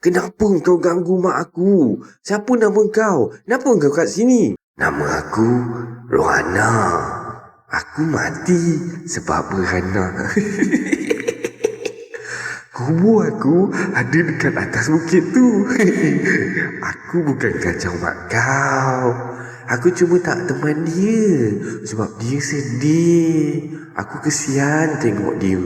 Kenapa kau ganggu mak aku? Siapa nama kau? Kenapa kau kat sini? Nama aku Rohana. Aku mati sebab beranak. Kubur aku ada dekat atas bukit tu. Aku bukan kacau mak kau. Aku cuma tak teman dia sebab dia sedih. Aku kesian tengok dia.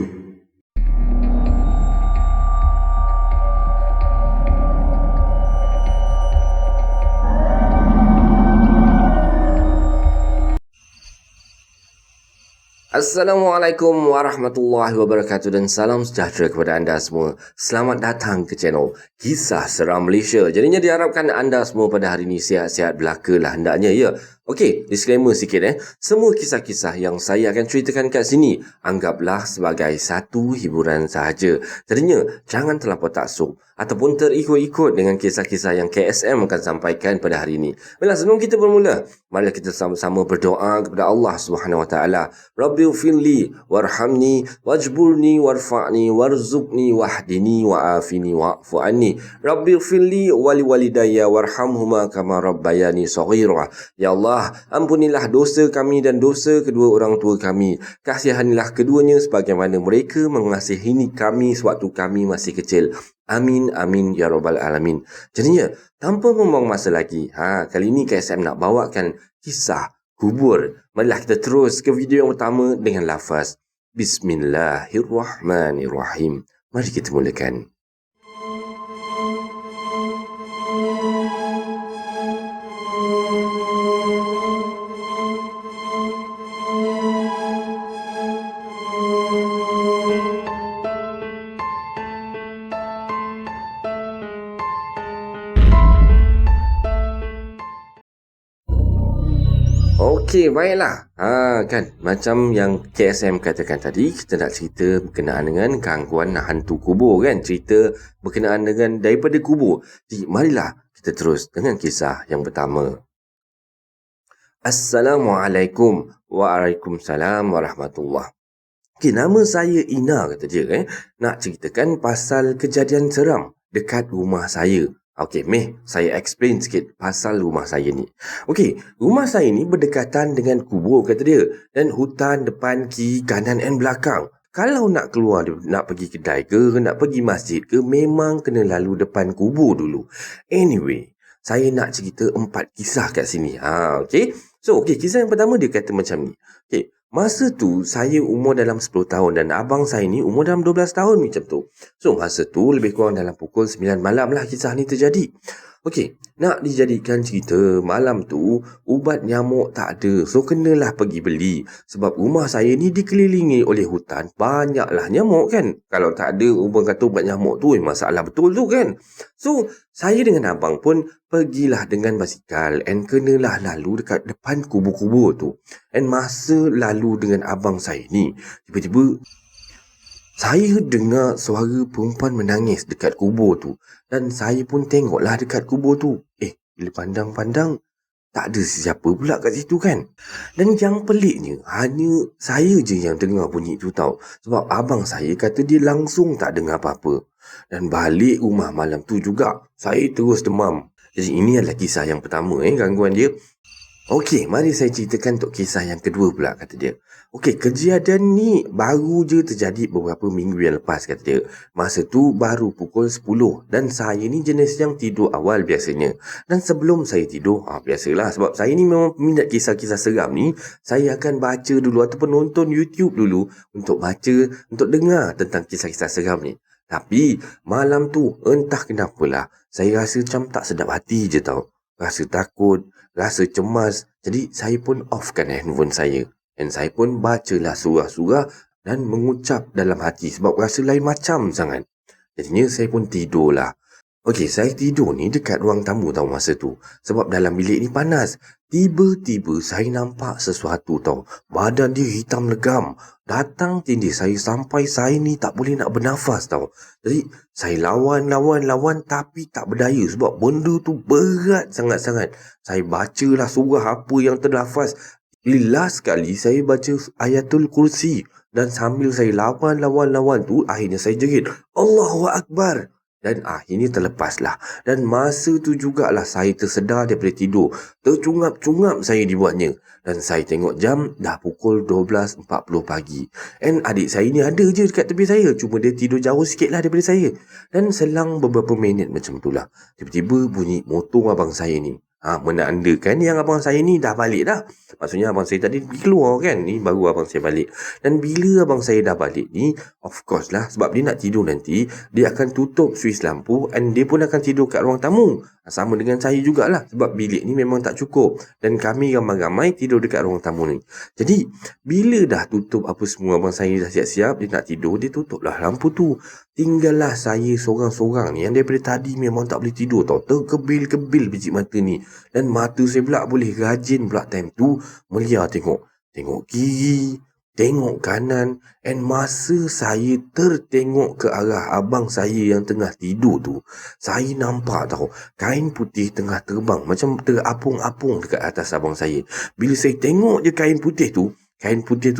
Assalamualaikum warahmatullahi wabarakatuh dan salam sejahtera kepada anda semua. Selamat datang ke channel Kisah Seram Malaysia. Jadinya diharapkan anda semua pada hari ini sihat-sihat belaka lah hendaknya ya. Okey, disclaimer sikit Semua kisah-kisah yang saya akan ceritakan kat sini anggaplah sebagai satu hiburan sahaja. Jadinya jangan terlampau taksub ataupun terikut-ikut dengan kisah-kisah yang KSM akan sampaikan pada hari ini. Baiklah, sebelum kita bermula, mari kita sama-sama berdoa kepada Allah Subhanahu Wa Taala. Rabbighfirli warhamni wajburni warfa'ni warzuqni wahdini wa'afini wa'fu anni. Rabbighfirli wali walidayya warhamhuma kama rabbayani shaghira. Ya Allah, ampunilah dosa kami dan dosa kedua orang tua kami. Kasihanilah keduanya sebagaimana mereka mengasihi kami sewaktu kami masih kecil. Amin, amin, ya rabbal alamin. Jadinya, tanpa membuang masa lagi, kali ini KSM nak bawakan kisah kubur. Marilah kita terus ke video yang pertama dengan lafaz Bismillahirrahmanirrahim. Mari kita mulakan. Okey, baiklah. Kan, macam yang KSM katakan tadi, kita nak cerita berkenaan dengan gangguan hantu kubur kan. Cerita berkenaan dengan daripada kubur. Jadi, marilah kita terus dengan kisah yang pertama. Assalamualaikum. Waalaikumsalam warahmatullahi. Okey, nama saya Ina, kata dia nak ceritakan pasal kejadian seram dekat rumah saya. Okey, saya explain sikit pasal rumah saya ni. Okey, rumah saya ni berdekatan dengan kubur, kata dia. Dan hutan depan, kiri, kanan dan belakang. Kalau nak keluar, nak pergi kedai ke, nak pergi masjid ke, memang kena lalu depan kubur dulu. Anyway, saya nak cerita 4 kisah kat sini. Okey. So, kisah yang pertama dia kata macam ni. Okey, masa tu saya umur dalam 10 tahun dan abang saya ni umur dalam 12 tahun macam tu. So, masa tu lebih kurang dalam pukul 9 malam lah kisah ni terjadi. Okey, nak dijadikan cerita, malam tu ubat nyamuk tak ada. So, kenalah pergi beli. Sebab rumah saya ni dikelilingi oleh hutan. Banyaklah nyamuk kan. Kalau tak ada, orang kata ubat nyamuk tu masalah betul tu kan. So, saya dengan abang pun pergilah dengan basikal and kenalah lalu dekat depan kubur-kubur tu. And masa lalu dengan abang saya ni, tiba-tiba saya dengar suara perempuan menangis dekat kubur tu. Dan saya pun tengoklah dekat kubur tu. Bila pandang-pandang, tak ada sesiapa pula kat situ kan. Dan yang peliknya, hanya saya je yang dengar bunyi tu tau. Sebab abang saya kata dia langsung tak dengar apa-apa. Dan balik rumah malam tu juga, saya terus demam. Jadi ini adalah kisah yang pertama gangguan dia. Okey, mari saya ceritakan untuk kisah yang kedua pula, kata dia. Okey, kejadian ni baru je terjadi beberapa minggu yang lepas, kata dia. Masa tu baru pukul 10 dan saya ni jenis yang tidur awal biasanya. Dan sebelum saya tidur, biasalah sebab saya ni memang peminat kisah-kisah seram ni, saya akan baca dulu ataupun nonton YouTube dulu untuk baca, untuk dengar tentang kisah-kisah seram ni. Tapi malam tu entah kenapalah, saya rasa macam tak sedap hati je tau. Rasa takut, rasa cemas. Jadi saya pun offkan handphone saya. Dan saya pun bacalah surah-surah dan mengucap dalam hati sebab rasa lain macam sangat. Jadinya saya pun tidurlah. Okey, saya tidur ni dekat ruang tamu tau masa tu. Sebab dalam bilik ni panas. Tiba-tiba saya nampak sesuatu tau. Badan dia hitam legam. Datang tindih saya sampai saya ni tak boleh nak bernafas tau. Jadi saya lawan tapi tak berdaya sebab benda tu berat sangat-sangat. Saya bacalah surah apa yang terlafaz. Last sekali saya baca Ayatul Kursi. Dan sambil saya lawan tu, akhirnya saya jerit, Allahu Akbar. Dan akhirnya terlepaslah. Dan masa tu jugalah saya tersedar daripada tidur. Tercungap-cungap saya dibuatnya. Dan saya tengok jam dah pukul 12.40 pagi. And adik saya ni ada je dekat tepi saya. Cuma dia tidur jauh sikit lah daripada saya. Dan selang beberapa minit macam tu lah, tiba-tiba bunyi motor abang saya ni. Menandakan yang abang saya ni dah balik dah. Maksudnya abang saya tadi pergi keluar kan. Ni baru abang saya balik. Dan bila abang saya dah balik ni, of course lah, sebab dia nak tidur nanti, dia akan tutup suis lampu and dia pun akan tidur kat ruang tamu. Sama dengan saya jugalah, sebab bilik ni memang tak cukup. Dan kami ramai-ramai tidur dekat ruang tamu ni. Jadi, bila dah tutup apa semua, abang saya dah siap-siap, dia nak tidur, dia tutuplah lampu tu. Tinggallah saya seorang-seorang ni yang daripada tadi memang tak boleh tidur tau. Terkebil-kebil biji mata ni. Dan mata saya pula boleh rajin pula time tu melihat tengok kiri, tengok kanan. And masa saya tertengok ke arah abang saya yang tengah tidur tu, saya nampak tau kain putih tengah terbang macam terapung-apung dekat atas abang saya. Bila saya tengok je kain putih tu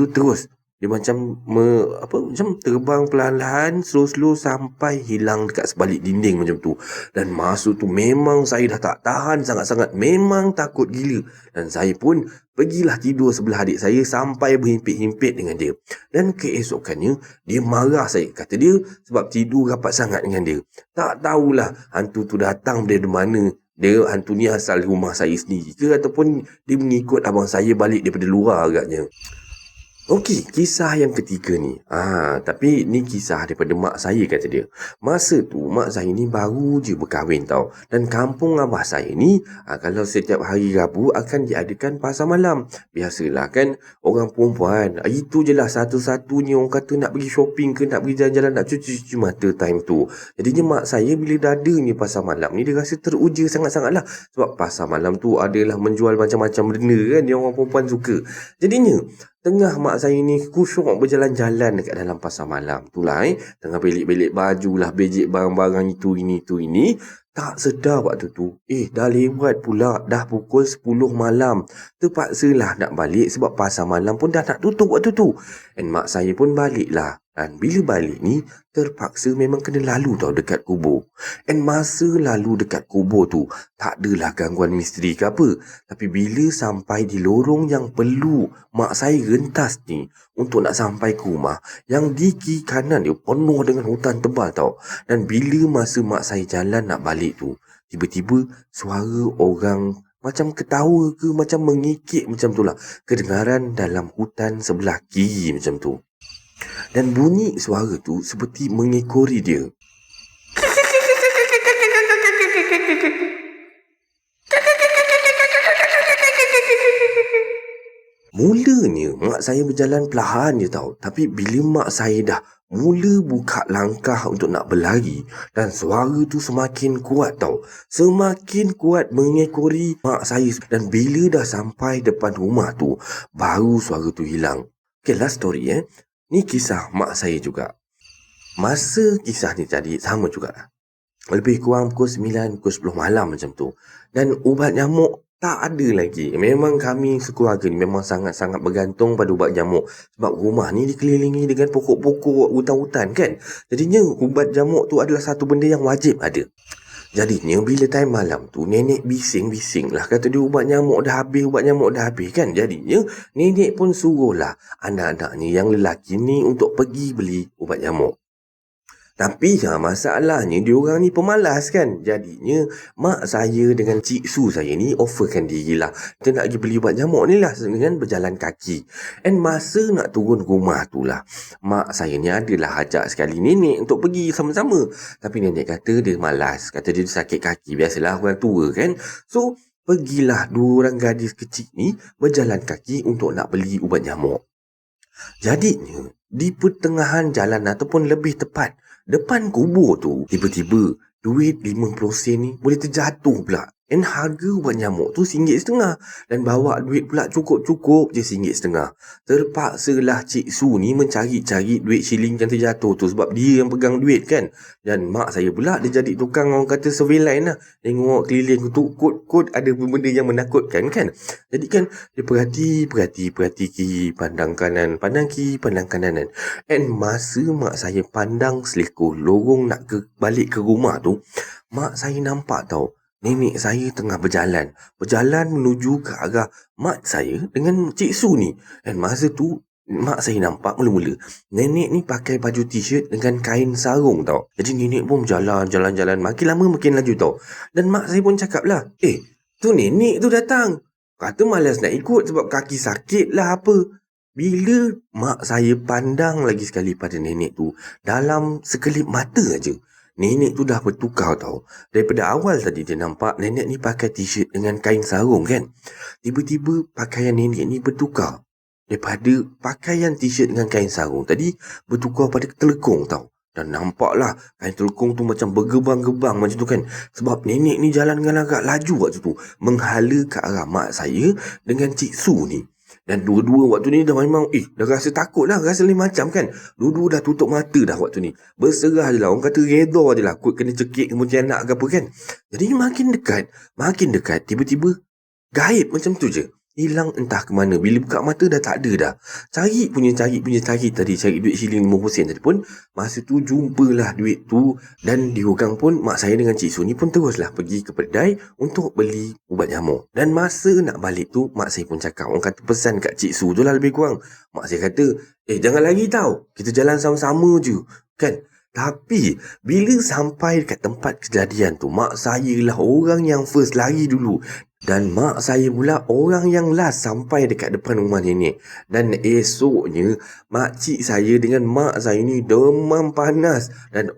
terus dia macam macam terbang perlahan-lahan, slow-slow sampai hilang dekat sebalik dinding macam tu. Dan masa tu memang saya dah tak tahan sangat-sangat. Memang takut gila. Dan saya pun pergilah tidur sebelah adik saya sampai berhimpit-himpit dengan dia. Dan keesokannya, dia marah saya. Kata dia sebab tidur rapat sangat dengan dia. Tak tahulah hantu tu datang dari mana. Hantu ni asal rumah saya sendiri ke ataupun dia mengikut abang saya balik daripada luar agaknya. Okey, kisah yang ketiga ni. Tapi ni kisah daripada mak saya, kata dia. Masa tu mak saya ni baru je berkahwin tau. Dan kampung abah saya ni, kalau setiap hari Rabu akan diadakan pasar malam. Biasalah kan orang perempuan. Itu je lah satu-satunya orang kata nak pergi shopping ke nak pergi jalan-jalan, nak cuci-cuci mata time tu. Jadinya mak saya bila dah ada ni pasar malam ni, dia rasa teruja sangat-sangat lah. Sebab pasar malam tu adalah menjual macam-macam benda kan yang orang perempuan suka. Jadinya tengah mak saya ni kusyuk berjalan-jalan dekat dalam pasar malam tu lah tengah belik-belik baju lah, bejek barang-barang itu ini. Tak sedar waktu tu dah lewat pula dah pukul 10 malam. Terpaksalah nak balik sebab pasar malam pun dah nak tutup waktu tu. And mak saya pun balik lah. Dan bila balik ni terpaksa memang kena lalu tau dekat kubur. And masa lalu dekat kubur tu tak adalah gangguan misteri ke apa. Tapi bila sampai di lorong yang perlu mak saya rentas ni untuk nak sampai ke rumah, yang di kiri kanan dia penuh dengan hutan tebal tau. Dan bila masa mak saya jalan nak balik tu, tiba-tiba suara orang macam ketawa ke macam mengikik macam tu lah kedengaran dalam hutan sebelah kiri macam tu. Dan bunyi suara tu seperti mengekori dia. Mulanya mak saya berjalan perlahan je tau. Tapi bila mak saya dah mula buka langkah untuk nak berlari, dan suara tu semakin kuat tau. Semakin kuat mengekori mak saya. Dan bila dah sampai depan rumah tu, baru suara tu hilang. Okay, last story Ni kisah mak saya juga. Masa kisah ni tadi sama juga. Lebih kurang pukul 9, pukul 10 malam macam tu. Dan ubat nyamuk tak ada lagi. Memang kami sekeluarga ni memang sangat-sangat bergantung pada ubat nyamuk. Sebab rumah ni dikelilingi dengan pokok-pokok, hutan-hutan kan. Jadinya ubat nyamuk tu adalah satu benda yang wajib ada. Jadinya bila time malam tu nenek bising-bising lah. Kata dia ubat nyamuk dah habis kan. Jadinya nenek pun suruhlah anak-anaknya yang lelaki ni untuk pergi beli ubat nyamuk. Tapi masalahnya diorang ni pemalas kan. Jadinya mak saya dengan cik su saya ni offerkan diri lah. Kita nak pergi beli ubat nyamuk ni lah dengan berjalan kaki. And masa nak turun rumah tu lah, mak saya ni adalah ajak sekali nenek untuk pergi sama-sama. Tapi nenek kata dia malas. Kata dia sakit kaki. Biasalah orang tua kan. So pergilah dua orang gadis kecil ni berjalan kaki untuk nak beli ubat nyamuk. Jadinya di pertengahan jalan ataupun lebih tepat depan kubur tu, tiba-tiba duit 50 sen ni boleh terjatuh pula. And harga ubat nyamuk tu RM1.50. Dan bawa duit pula cukup-cukup je RM1.50. Terpaksalah Cik Su ni mencari-cari duit shilling yang terjatuh tu. Sebab dia yang pegang duit kan. Dan mak saya pula dia jadi tukang orang kata surveillance lah. Tengok keliling tu kod ada benda yang menakutkan kan. Jadi kan dia perhati kiri, pandang kanan, pandang kiri, pandang kanan. And masa mak saya pandang selekoh lorong nak balik ke rumah tu, mak saya nampak tau, nenek saya tengah berjalan menuju ke arah mak saya dengan Cik Su ni. Dan masa tu mak saya nampak mula-mula nenek ni pakai baju t-shirt dengan kain sarung tau. Jadi nenek pun jalan, makin lama makin laju tau. Dan mak saya pun cakap lah, tu nenek tu datang. Kata malas nak ikut sebab kaki sakit lah apa. Bila mak saya pandang lagi sekali pada nenek tu, dalam sekelip mata aja, nenek tu dah bertukar tau. Daripada awal tadi dia nampak nenek ni pakai t-shirt dengan kain sarung kan. Tiba-tiba pakaian nenek ni bertukar. Daripada pakaian t-shirt dengan kain sarung tadi, bertukar pada telekung tau. Dan nampaklah kain telekung tu macam bergebang-gebang macam tu kan. Sebab nenek ni jalan dengan agak laju waktu tu, menghala ke arah mak saya dengan Cik Su ni. Dan dua-dua waktu ni dah memang dah rasa takut lah, rasa lain macam kan. Dua-dua dah tutup mata dah waktu ni. Berserah je lah, orang kata redha je lah, kot kena cekik kemudian nak ke apa kan. Jadi makin dekat, tiba-tiba gaib macam tu je. Hilang entah ke mana. Bila buka mata dah tak ada dah. Cari tadi, cari duit shilling 50 sen tadi pun, masa tu jumpalah duit tu. Dan diorang pun, mak saya dengan Cik Su ni pun teruslah pergi ke kedai untuk beli ubat nyamuk. Dan masa nak balik tu, mak saya pun cakap, orang kata pesan kat Cik Su tu lah lebih kurang. Mak saya kata, jangan lari tau, kita jalan sama-sama je kan. Tapi bila sampai dekat tempat kejadian tu, mak saya lah orang yang first lari dulu. Dan mak saya pula orang yang last sampai dekat depan rumah nenek. Dan esoknya makcik saya dengan mak saya ni demam panas. Dan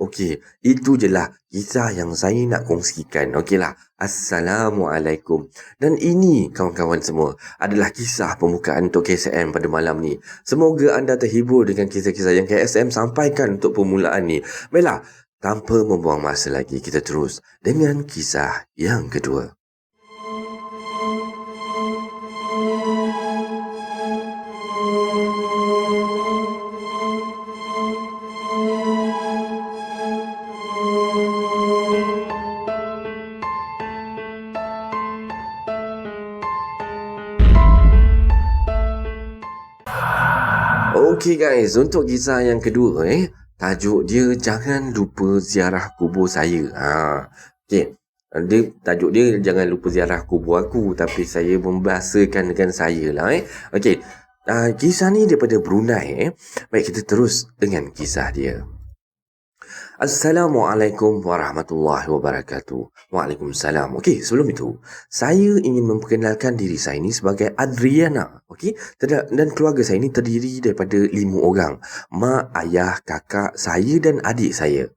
itu je lah kisah yang saya nak kongsikan. Lah, Assalamualaikum. Dan ini kawan-kawan semua adalah kisah pembukaan untuk KSM pada malam ni. Semoga anda terhibur dengan kisah-kisah yang KSM sampaikan untuk permulaan ni. Baiklah, tanpa membuang masa lagi, kita terus dengan kisah yang kedua. Okay guys, untuk kisah yang kedua tajuk dia jangan lupa ziarah kubur saya. Tajuk dia jangan lupa ziarah kubur aku, tapi saya membahasakan dengan saya lah kisah ni daripada Brunei Baik, kita terus dengan kisah dia. Assalamualaikum warahmatullahi wabarakatuh. Waalaikumsalam. Sebelum itu, saya ingin memperkenalkan diri saya ni sebagai Adriana. Dan keluarga saya ni terdiri daripada 5 orang. Mak, ayah, kakak, saya dan adik saya.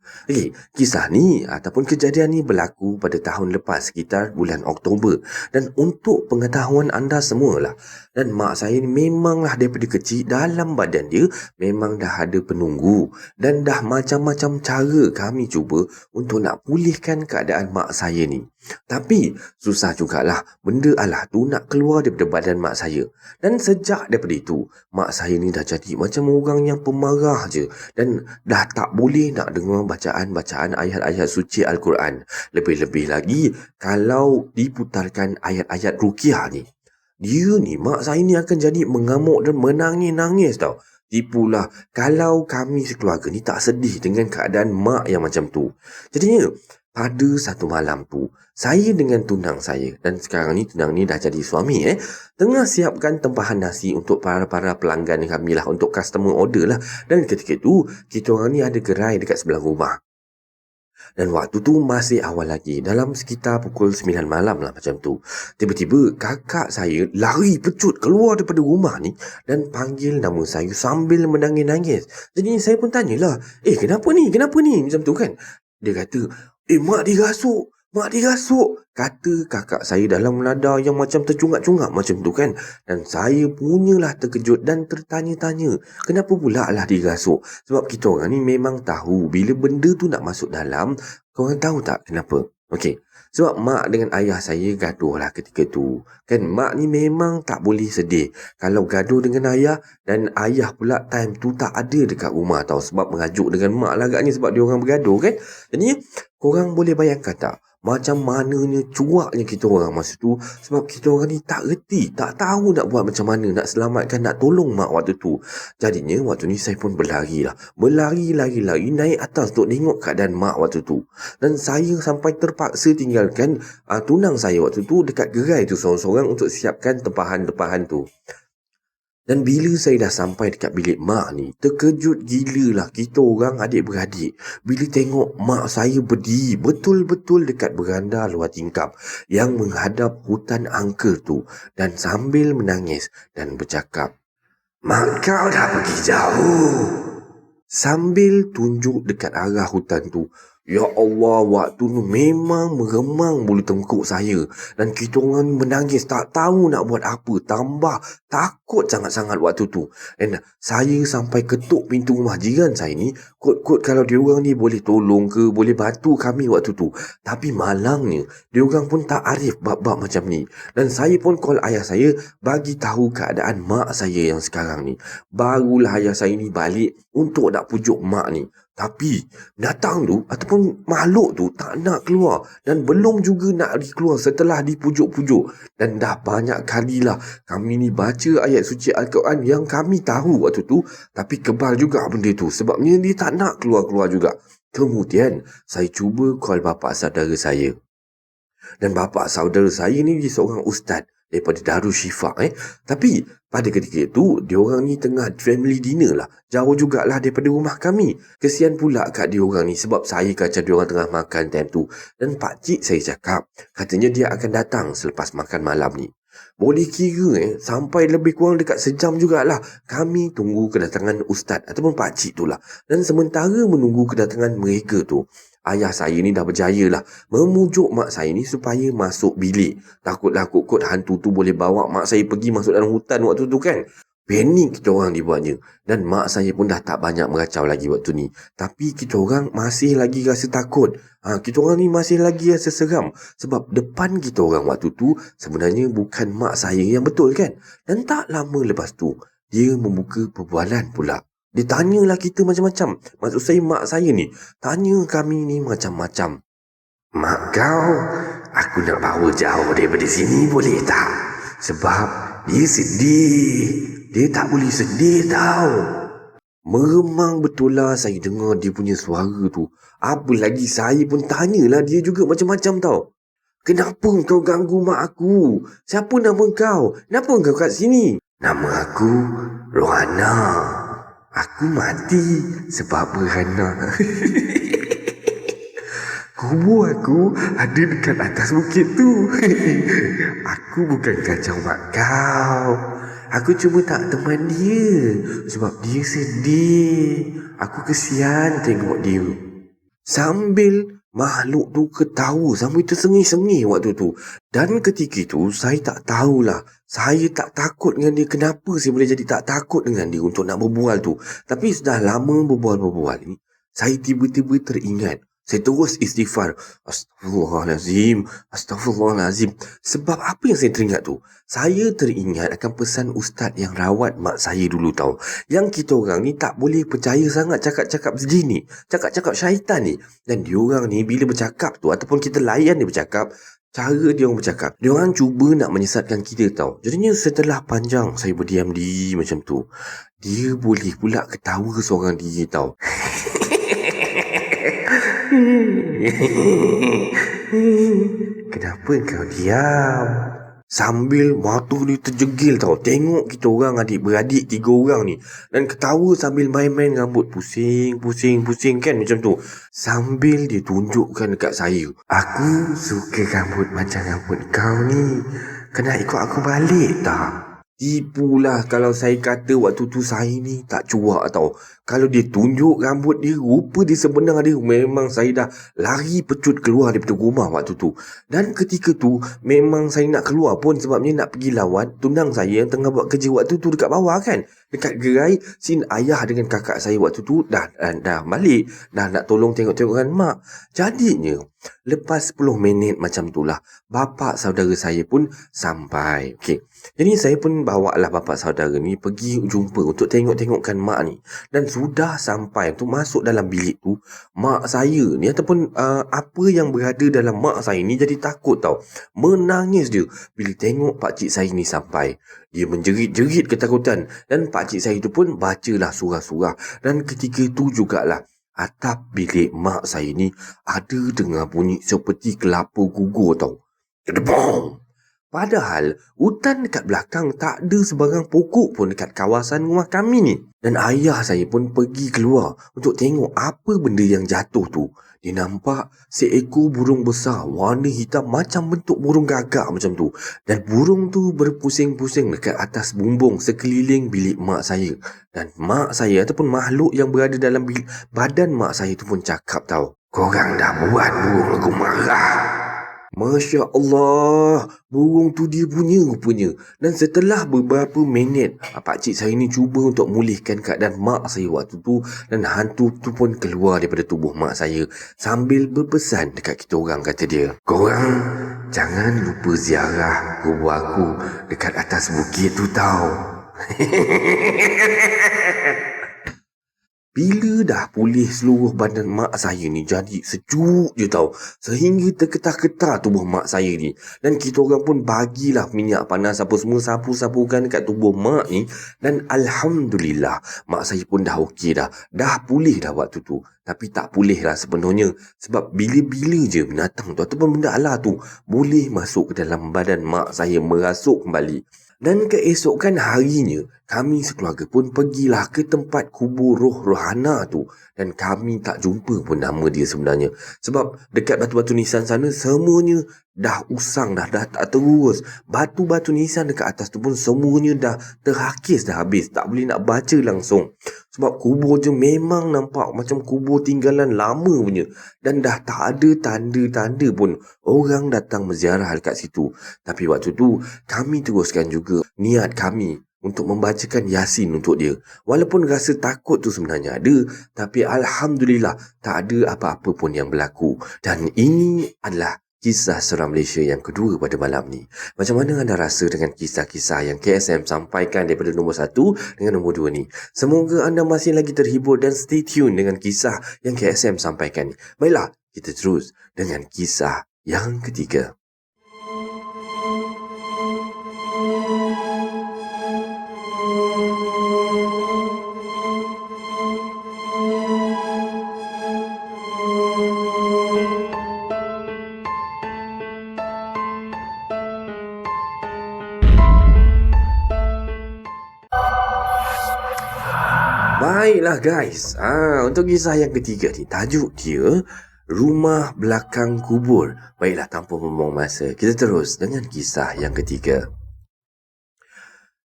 Kisah ni ataupun kejadian ni berlaku pada tahun lepas, sekitar bulan Oktober. Dan untuk pengetahuan anda semualah, dan mak saya ni memanglah daripada kecil dalam badan dia memang dah ada penunggu. Dan dah macam-macam cara kami cuba untuk nak pulihkan keadaan mak saya ni. Tapi susah jugalah benda alah tu nak keluar daripada badan mak saya. Dan sejak daripada itu, mak saya ni dah jadi macam orang yang pemarah je. Dan dah tak boleh nak dengar bacaan-bacaan ayat-ayat suci Al-Quran. Lebih-lebih lagi kalau diputarkan ayat-ayat ruqyah ni, dia ni, mak saya ni akan jadi mengamuk dan menangis-nangis tau. Tipulah kalau kami sekeluarga ni tak sedih dengan keadaan mak yang macam tu. Jadinya pada satu malam tu, saya dengan tunang saya, dan sekarang ni tunang ni dah jadi suami tengah siapkan tempahan nasi untuk para pelanggan kami lah, untuk customer order lah. Dan ketika tu kita orang ni ada gerai dekat sebelah rumah. Dan waktu tu masih awal lagi, dalam sekitar pukul 9 malam lah macam tu. Tiba-tiba kakak saya lari pecut keluar daripada rumah ni dan panggil nama saya sambil menangis-nangis. Jadi saya pun tanyalah, kenapa ni macam tu kan. Dia kata, mak dirasuk. Kata kakak saya dalam nada yang macam tercungak-cungak macam tu kan. Dan saya punyalah terkejut dan tertanya-tanya, kenapa pula lah dirasuk? Sebab kita orang ni memang tahu bila benda tu nak masuk dalam. Korang tahu tak kenapa? Okey, sebab mak dengan ayah saya gaduh lah ketika tu. Kan mak ni memang tak boleh sedih kalau gaduh dengan ayah, dan ayah pula time tu tak ada dekat rumah tau, sebab mengajuk dengan mak lah agaknya sebab dia orang bergaduh kan. Jadi korang boleh bayangkan tak macam mananya cuaknya kita orang masa tu, sebab kita orang ni tak reti, tak tahu nak buat macam mana nak selamatkan, nak tolong mak waktu tu. Jadinya waktu ni saya pun berlari lah. Berlari, lari-lari naik atas untuk tengok keadaan mak waktu tu. Dan saya sampai terpaksa tinggalkan tunang saya waktu tu dekat gerai tu seorang-seorang untuk siapkan tempahan-tempahan tu. Dan bila saya dah sampai dekat bilik mak ni, terkejut gila lah kita orang adik-beradik bila tengok mak saya berdiri betul-betul dekat beranda luar tingkap yang menghadap hutan angker tu, dan sambil menangis dan bercakap, "Mak kau dah pergi jauh," sambil tunjuk dekat arah hutan tu. Ya Allah, waktu tu memang meremang bulu tengkuk saya. Dan kita orang menangis, tak tahu nak buat apa. Tambah takut sangat-sangat waktu tu. Dan saya sampai ketuk pintu rumah jiran saya ni, kot-kot kalau dia orang ni boleh tolong ke, boleh bantu kami waktu tu. Tapi malangnya, dia orang pun tak arif bab-bab macam ni. Dan saya pun call ayah saya, bagi tahu keadaan mak saya yang sekarang ni. Barulah ayah saya ni balik untuk nak pujuk mak ni. Tapi binatang tu ataupun makhluk tu tak nak keluar, dan belum juga nak keluar setelah dipujuk-pujuk. Dan dah banyak kalilah kami ni baca ayat suci Al-Quran yang kami tahu waktu tu, tapi kebal juga benda tu sebabnya dia tak nak keluar-keluar juga. Kemudian saya cuba call bapa saudara saya. Dan bapa saudara saya ni dia seorang ustaz daripada Darul Syifa. Tapi pada ketika itu, diorang ni tengah family dinner lah. Jauh jugalah daripada rumah kami. Kesian pula kat diorang ni sebab saya kacau diorang tengah makan time tu. Dan pakcik saya cakap, katanya dia akan datang selepas makan malam ni. Boleh kira sampai lebih kurang dekat sejam jugalah kami tunggu kedatangan ustaz ataupun pakcik tu lah. Dan sementara menunggu kedatangan mereka tu, ayah saya ni dah berjaya lah memujuk mak saya ni supaya masuk bilik. Takutlah kot-kot hantu tu boleh bawa mak saya pergi masuk dalam hutan waktu tu kan. Panik kita orang dibuatnya. Dan mak saya pun dah tak banyak meracau lagi waktu ni. Tapi kita orang masih lagi rasa takut. Kita orang ni masih lagi rasa seram. Sebab depan kita orang waktu tu sebenarnya bukan mak saya yang betul kan. Dan tak lama lepas tu, dia membuka perbualan pula. Dia tanyalah kita macam-macam. Maksud saya mak saya ni tanya kami ni macam-macam. "Mak kau, aku nak bawa jauh daripada sini boleh tak? Sebab dia sedih. Dia tak boleh sedih tau." Meremang betul lah saya dengar dia punya suara tu. Apa lagi saya pun tanyalah dia juga macam-macam tau. "Kenapa kau ganggu mak aku? Siapa nama kau? Kenapa kau kat sini?" "Nama aku Rohana. Aku mati sebab beranak." "Kubur aku ada dekat atas bukit tu." "Aku bukan kacau mak kau. Aku cuma tak teman dia sebab dia sedih. Aku kesian tengok dia." Sambil makhluk tu ketawa sambil tersengih-sengih waktu tu. Dan ketika itu saya tak tahulah. Saya tak takut dengan dia. Kenapa saya boleh jadi tak takut dengan dia untuk nak berbual tu. Tapi sudah lama berbual-berbual ni, saya tiba-tiba teringat. Saya terus istighfar. Astaghfirullahalazim. Astaghfirullahalazim. Sebab apa yang saya teringat tu? Saya teringat akan pesan ustaz yang rawat mak saya dulu tau. Yang kita orang ni tak boleh percaya sangat cakap-cakap segini. Cakap-cakap syaitan ni. Dan diorang ni bila bercakap tu ataupun kita layan dia bercakap, cara dia orang bercakap, dia orang cuba nak menyesatkan kita tau. Jadinya setelah panjang saya berdiam diri macam tu, dia boleh pula ketawa seorang diri tau. "Kenapa kau diam?" Sambil mata dia terjegil tau. Tengok kita orang adik-beradik 3 orang ni. Dan ketawa sambil main-main rambut. Pusing kan macam tu. Sambil dia tunjukkan dekat saya. "Aku suka rambut macam rambut kau ni. Kau nak ikut aku balik tak?" Tipulah kalau saya kata waktu tu saya ni tak cuak tau. Kalau dia tunjuk rambut dia, rupa dia sebenar dia, memang saya dah lari pecut keluar daripada rumah waktu tu. Dan ketika tu memang saya nak keluar pun sebabnya nak pergi lawat tunang saya yang tengah buat kerja waktu tu dekat bawah kan. Dekat gerai sin ayah dengan kakak saya waktu tu dah balik, dah nak tolong tengok-tengokkan mak. Jadinya Lepas 10 minit macam itulah, bapa saudara saya pun sampai. Okey. Jadi saya pun bawa lah bapa saudara ni pergi jumpa untuk tengok-tengokkan mak ni. Dan sudah sampai tu masuk dalam bilik tu, mak saya ni ataupun apa yang berada dalam mak saya ni jadi takut tau. Menangis dia bila tengok pakcik saya ni sampai. Dia menjerit-jerit ketakutan dan pakcik saya tu pun bacalah surah-surah. Dan ketika itu jugalah atap bilik mak saya ni ada dengar bunyi seperti kelapa gugur tau. Kedebong! Padahal hutan dekat belakang tak ada sebarang pokok pun dekat kawasan rumah kami ni. Dan ayah saya pun pergi keluar untuk tengok apa benda yang jatuh tu. Dia nampak seekor burung besar warna hitam macam bentuk burung gagak macam tu. Dan burung tu berpusing-pusing dekat atas bumbung sekeliling bilik mak saya. Dan mak saya ataupun makhluk yang berada dalam badan mak saya tu pun cakap tau. Korang dah buat burung aku marah. Masya Allah, burung tu dia punya rupanya. Dan setelah beberapa minit, pakcik saya ni cuba untuk mulihkan keadaan mak saya waktu tu. Dan hantu tu pun keluar daripada tubuh mak saya sambil berpesan dekat kita orang, kata dia. Korang jangan lupa ziarah kubur aku dekat atas bukit tu tau. Bila dah pulih seluruh badan mak saya ni jadi sejuk je tau. Sehingga terketar-ketar tubuh mak saya ni. Dan kita orang pun bagilah minyak panas apa semua sapu-sapukan dekat tubuh mak ni. Dan Alhamdulillah mak saya pun dah okey dah. Dah pulih dah waktu tu. Tapi tak pulih lah sepenuhnya. Sebab bila-bila je binatang tu ataupun benda Allah tu boleh masuk ke dalam badan mak saya merasuk kembali. Dan keesokan harinya, kami sekeluarga pun pergilah ke tempat kubur roh rohana tu. Dan kami tak jumpa pun nama dia sebenarnya. Sebab dekat batu-batu nisan sana semuanya dah usang dah tak terurus. Batu-batu nisan dekat atas tu pun semuanya dah terhakis dah habis. Tak boleh nak baca langsung. Sebab kubur je memang nampak macam kubur tinggalan lama punya. Dan dah tak ada tanda-tanda pun orang datang berziarah dekat situ. Tapi waktu tu kami teruskan juga niat kami untuk membacakan Yasin untuk dia. Walaupun rasa takut tu sebenarnya ada, tapi Alhamdulillah tak ada apa-apa pun yang berlaku. Dan ini adalah kisah seram Malaysia yang kedua pada malam ni. Macam mana anda rasa dengan kisah-kisah yang KSM sampaikan daripada nombor 1 dengan nombor 2 ni? Semoga anda masih lagi terhibur dan stay tune dengan kisah yang KSM sampaikan. Baiklah, kita terus dengan kisah yang ketiga. Baiklah guys, untuk kisah yang ketiga ni, tajuk dia Rumah Belakang Kubur. Baiklah, tanpa membuang masa, kita terus dengan kisah yang ketiga.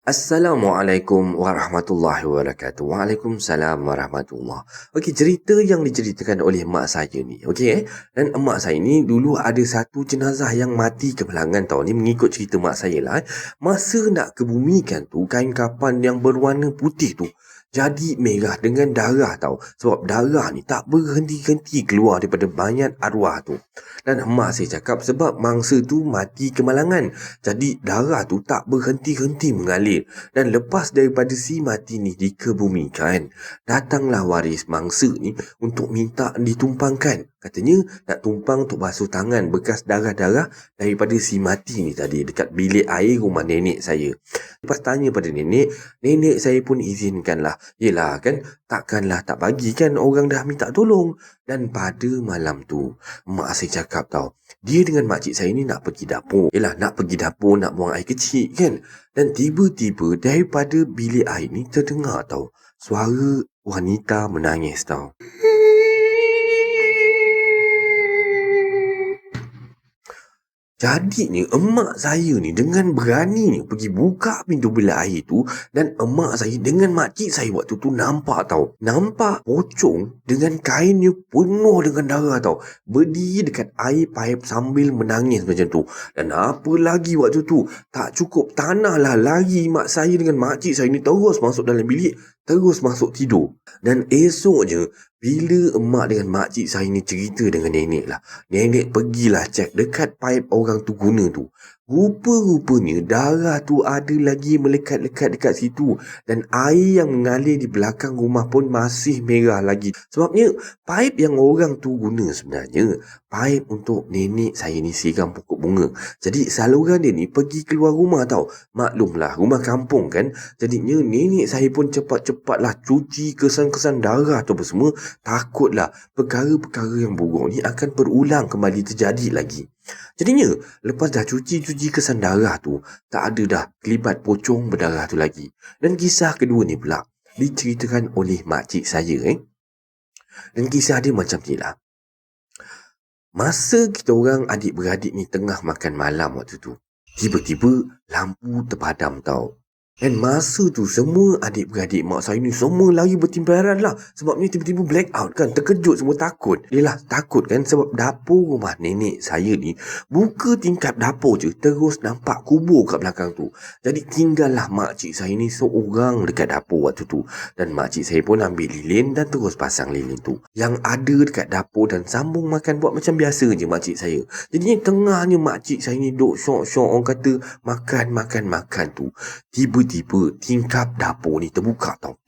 Assalamualaikum warahmatullahi wabarakatuh. Waalaikumsalam warahmatullahi. Okey, cerita yang diceritakan oleh mak saya ni. Okey, dan mak saya ni dulu ada satu jenazah yang mati kemalangan tau. Ni mengikut cerita mak saya lah. Masa nak kebumikan tu, kain kafan yang berwarna putih tu jadi merah dengan darah tau. Sebab darah ni tak berhenti-henti keluar daripada mayat arwah tu. Dan emak saya cakap sebab mangsa tu mati kemalangan. Jadi darah tu tak berhenti-henti mengalir. Dan lepas daripada si mati ni dikebumikan, datanglah waris mangsa ni untuk minta ditumpangkan. Katanya nak tumpang untuk basuh tangan bekas darah-darah daripada si mati ni tadi dekat bilik air rumah nenek saya. Lepas tanya pada nenek saya pun izinkanlah. Yelah kan, takkanlah tak bagi kan orang dah minta tolong. Dan pada malam tu, mak saya cakap tau, dia dengan makcik saya ni nak pergi dapur. Yelah, nak pergi dapur nak buang air kecil kan. Dan tiba-tiba daripada bilik air ni terdengar tau suara wanita menangis tau. Jadi ni emak saya ni dengan berani pergi buka pintu bilik air tu. Dan emak saya dengan makcik saya waktu tu nampak tau. Nampak pocong dengan kainnya penuh dengan darah tau. Berdiri dekat air paip sambil menangis macam tu. Dan apa lagi waktu tu, tak cukup tanah lah lari mak saya dengan makcik saya ni terus masuk dalam bilik. terus masuk tidur. Dan esoknya, bila emak dengan makcik saya ni cerita dengan nenek lah, nenek pergilah cek dekat paip orang tu guna tu. Rupa-rupanya darah tu ada lagi melekat-lekat dekat situ. Dan air yang mengalir di belakang rumah pun masih merah lagi. Sebabnya paip yang orang tu guna sebenarnya paip untuk nenek saya ni siram pokok bunga. Jadi saluran dia ni pergi keluar rumah tau. Maklumlah rumah kampung kan. Jadinya nenek saya pun cepat-cepatlah cuci kesan-kesan darah tu apa semua. Takutlah perkara-perkara yang buruk ni akan berulang kembali terjadi lagi. Jadinya lepas dah cuci kesan darah tu, tak ada dah kelibat pocong berdarah tu lagi. Dan kisah kedua ni pula diceritakan oleh makcik saya. Dan kisah dia macam ni lah. Masa kita orang adik-beradik ni tengah makan malam waktu tu, tiba-tiba lampu terpadam tau. Dan masa tu semua adik-beradik mak saya ni semua lari bertimbaran lah. Sebab ni tiba-tiba black out kan. Terkejut semua takut. Yelah takut kan sebab dapur rumah nenek saya ni buka tingkap dapur je terus nampak kubur kat belakang tu. Jadi tinggallah makcik saya ni seorang dekat dapur waktu tu. Dan makcik saya pun ambil lilin dan terus pasang lilin tu yang ada dekat dapur dan sambung makan buat macam biasa je makcik saya. Jadinya tengahnya makcik saya ni duk syok-syok orang kata makan tu. Tiba-tiba tingkap dapur ni terbuka tau.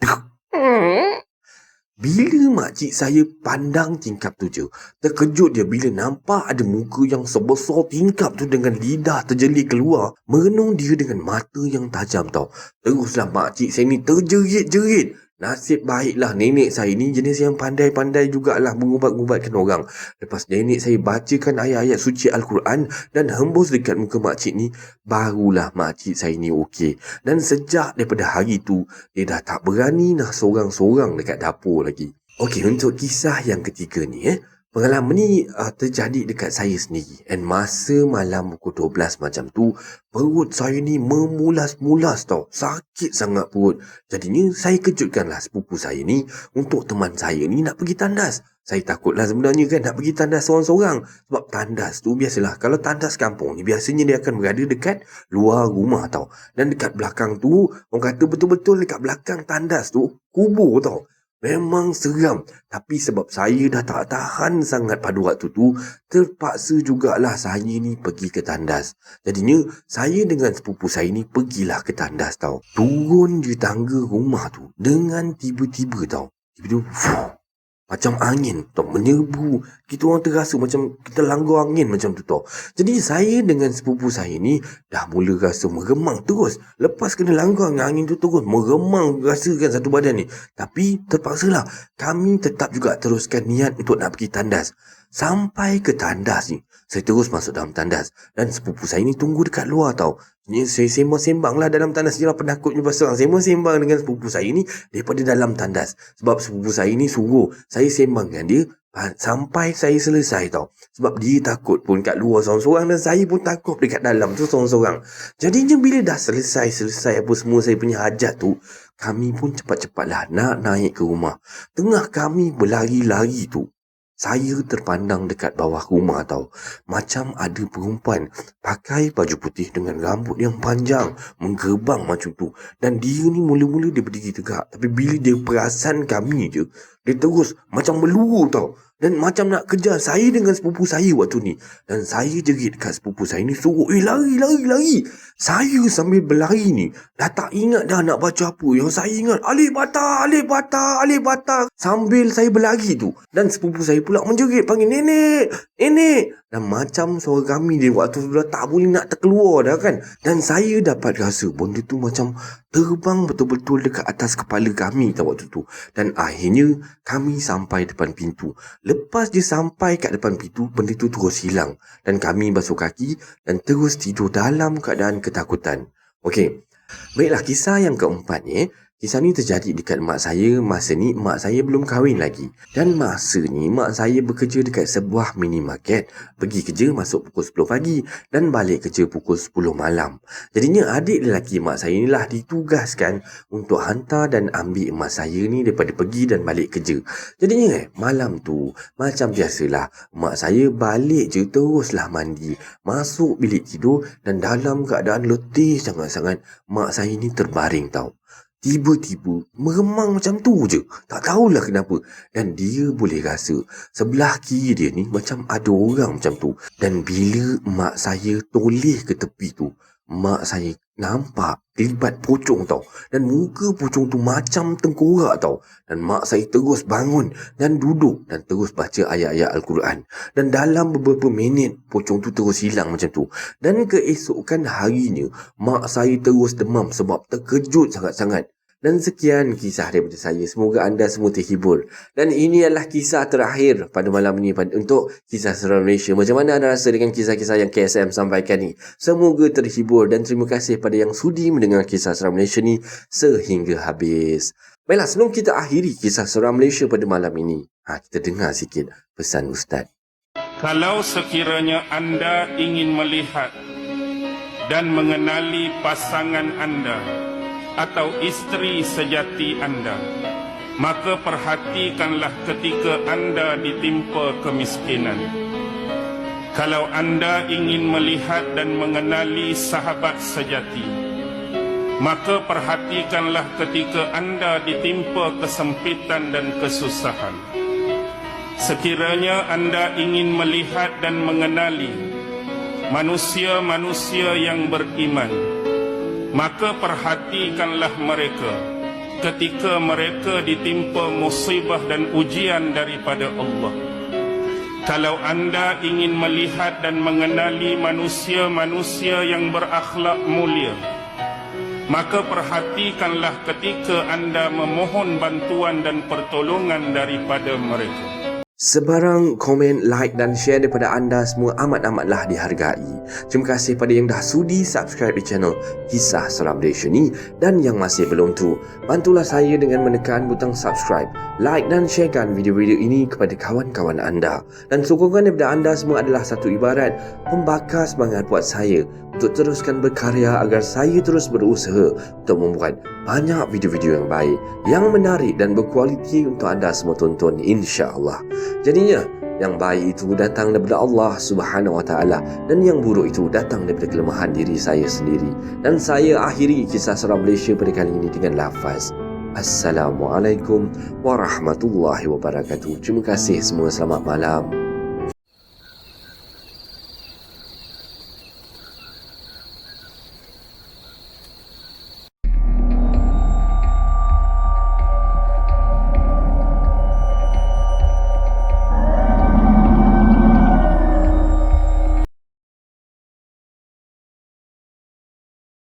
Bila makcik saya pandang tingkap tu je, terkejut dia bila nampak ada muka yang sebesar tingkap tu dengan lidah terjeli keluar, merenung dia dengan mata yang tajam tau. Teruslah makcik saya ni terjerit-jerit. Nasib baiklah nenek saya ni jenis yang pandai-pandai jugalah mengubat-ubatkan orang. Lepas nenek saya bacakan ayat-ayat suci Al-Quran dan hembus dekat muka makcik ni, barulah makcik saya ni okey. Dan sejak daripada hari tu, dia dah tak berani nak sorang-sorang dekat dapur lagi. Okey, untuk kisah yang ketiga ni pengalaman ni terjadi dekat saya sendiri. And masa malam pukul 12 macam tu, perut saya ni memulas-mulas tau. Sakit sangat perut. Jadinya saya kejutkanlah sepupu saya ni untuk teman saya ni nak pergi tandas. Saya takutlah sebenarnya kan nak pergi tandas seorang-seorang. Sebab tandas tu biasalah. Kalau tandas kampung ni biasanya dia akan berada dekat luar rumah tau. Dan dekat belakang tu, orang kata betul-betul dekat belakang tandas tu, kubur tau. Memang seram. Tapi sebab saya dah tak tahan sangat pada waktu tu, terpaksa jugalah saya ni pergi ke tandas. Jadinya saya dengan sepupu saya ni pergilah ke tandas tau. Turun di tangga rumah tu dengan tiba-tiba tau. Tiba-tiba macam angin tau, menyerbu. Kita orang terasa macam kita langgar angin macam tu tau. Jadi saya dengan sepupu saya ni dah mula rasa meremang terus. Lepas kena langgar angin tu terus meremang rasakan satu badan ni. Tapi terpaksalah kami tetap juga teruskan niat untuk nak pergi tandas. Sampai ke tandas ni, saya terus masuk dalam tandas. Dan sepupu saya ni tunggu dekat luar tau. Saya sembang-sembang lah dalam tandas ni lah, penakutnya pasal sembang-sembang dengan sepupu saya ni daripada dalam tandas. Sebab sepupu saya ni suruh saya sembang dengan dia sampai saya selesai tau. Sebab dia takut pun kat luar seorang-seorang dan saya pun takut dekat dalam tu seorang-seorang. Jadinya bila dah selesai apa semua saya punya hajat tu, kami pun cepat-cepatlah nak naik ke rumah. Tengah kami berlari-lari tu, saya terpandang dekat bawah rumah tau. Macam ada perempuan pakai baju putih dengan rambut yang panjang, menggerbang macam tu. Dan dia ni mula-mula dia berdiri tegak. Tapi bila dia perasan kami je, dia terus macam meluru tau. Dan macam nak kejar saya dengan sepupu saya waktu ni. Dan saya jerit dekat sepupu saya ni, suruh, lari. Saya sambil berlari ni, dah tak ingat dah nak baca apa. Yang saya ingat, alif bata. Sambil saya berlari tu. Dan sepupu saya pula menjerit, panggil, nenek. Dan macam suara kami dia waktu tu dah tak boleh nak terkeluar dah kan. Dan saya dapat rasa benda tu macam terbang betul-betul dekat atas kepala kami tau waktu tu. Dan akhirnya kami sampai depan pintu. Lepas dia sampai kat depan pintu, benda tu terus hilang. Dan kami basuh kaki dan terus tidur dalam keadaan ketakutan. Okey. Baiklah, kisah yang keempat ni. Kisah ni terjadi dekat mak saya. Masa ni mak saya belum kahwin lagi. Dan masa ni mak saya bekerja dekat sebuah minimarket. Pergi kerja masuk pukul 10 pagi dan balik kerja pukul 10 malam. Jadinya adik lelaki mak saya ni lah ditugaskan untuk hantar dan ambil mak saya ni daripada pergi dan balik kerja. Jadinya malam tu macam biasalah, mak saya balik je teruslah mandi, masuk bilik tidur dan dalam keadaan letih sangat-sangat mak saya ni terbaring tau. tiba-tiba meremang macam tu je. Tak tahulah kenapa. Dan dia boleh rasa sebelah kiri dia ni macam ada orang macam tu. Dan bila mak saya toleh ke tepi tu, mak saya nampak kelibat pocong tau. Dan muka pocong tu macam tengkorak tau. Dan mak saya terus bangun dan duduk dan terus baca ayat-ayat Al-Quran. Dan dalam beberapa minit, pocong tu terus hilang macam tu. Dan keesokan harinya, mak saya terus demam sebab terkejut sangat-sangat. Dan sekian kisah daripada saya. Semoga anda semua terhibur. Dan ini adalah kisah terakhir pada malam ini untuk Kisah Seram Malaysia. Macam mana anda rasa dengan kisah-kisah yang KSM sampaikan ni? Semoga terhibur dan terima kasih pada yang sudi mendengar Kisah Seram Malaysia ni sehingga habis. Baiklah, sebelum kita akhiri Kisah Seram Malaysia pada malam ini, kita dengar sikit pesan Ustaz. Kalau sekiranya anda ingin melihat dan mengenali pasangan anda atau isteri sejati anda, maka perhatikanlah ketika anda ditimpa kemiskinan. Kalau anda ingin melihat dan mengenali sahabat sejati, maka perhatikanlah ketika anda ditimpa kesempitan dan kesusahan. Sekiranya anda ingin melihat dan mengenali manusia-manusia yang beriman, maka perhatikanlah mereka ketika mereka ditimpa musibah dan ujian daripada Allah. Kalau anda ingin melihat dan mengenali manusia-manusia yang berakhlak mulia, maka perhatikanlah ketika anda memohon bantuan dan pertolongan daripada mereka. Sebarang komen, like dan share daripada anda semua amat-amatlah dihargai. Terima kasih pada yang dah sudi subscribe di channel Kisah Seram Malaysia ni. Dan yang masih belum tu, bantulah saya dengan menekan butang subscribe, like dan sharekan video-video ini kepada kawan-kawan anda. Dan sokongan daripada anda semua adalah satu ibarat pembakar semangat buat saya untuk teruskan berkarya agar saya terus berusaha untuk membuat banyak video-video yang baik, yang menarik dan berkualiti untuk anda semua tonton, insya-Allah. Jadinya yang baik itu datang daripada Allah Subhanahu Wa Taala dan yang buruk itu datang daripada kelemahan diri saya sendiri. Dan saya akhiri Kisah Seram Malaysia pada kali ini dengan lafaz Assalamualaikum warahmatullahi wabarakatuh. Terima kasih semua, selamat malam.